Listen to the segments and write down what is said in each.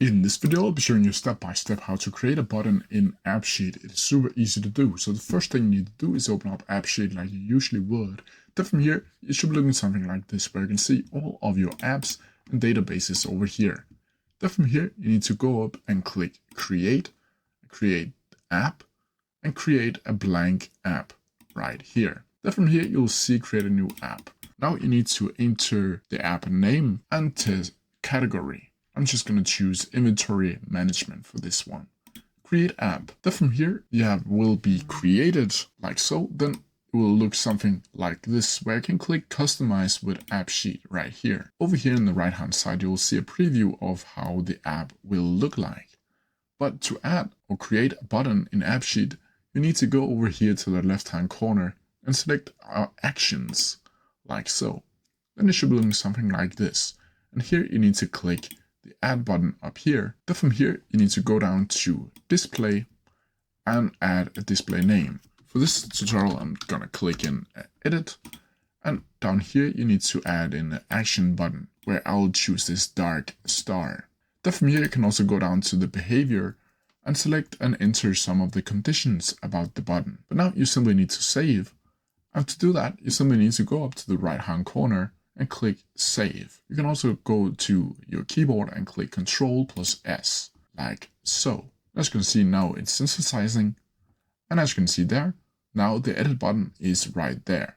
In this video, I'll be showing you step by step how to create a button in AppSheet. It's super easy to do. So the first thing you need to do is open up AppSheet like you usually would. Then from here, you should be looking at something like this where you can see all of your apps and databases over here. Then from here, you need to go up and click Create App, and create a blank app right here. Then from here, you'll see Create a new app. Now you need to enter the app name and the category. I'm just going to choose inventory management for this one. Create app. Then from here, the app will be created like so. Then it will look something like this, where I can click customize with AppSheet right here. Over here on the right hand side, you will see a preview of how the app will look like. But to add or create a button in AppSheet, you need to go over here to the left hand corner and select our actions like so. Then it should be looking something like this. And here you need to click the add button up here. Then from here, you need to go down to display and add a display name. For this tutorial, I'm gonna click in edit, and down here, you need to add in an action button where I'll choose this dark star. Then from here, you can also go down to the behavior and select and enter some of the conditions about the button. But now you simply need to save. And to do that, you simply need to go up to the right hand corner and click save. You can also go to your keyboard and click Ctrl+S, like so. As you can see now, it's synthesizing. And as you can see there, now the edit button is right there.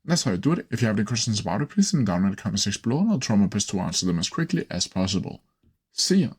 And that's how you do it. If you have any questions about it, please leave them down in the comment section below, and I'll try my best to answer them as quickly as possible. See ya!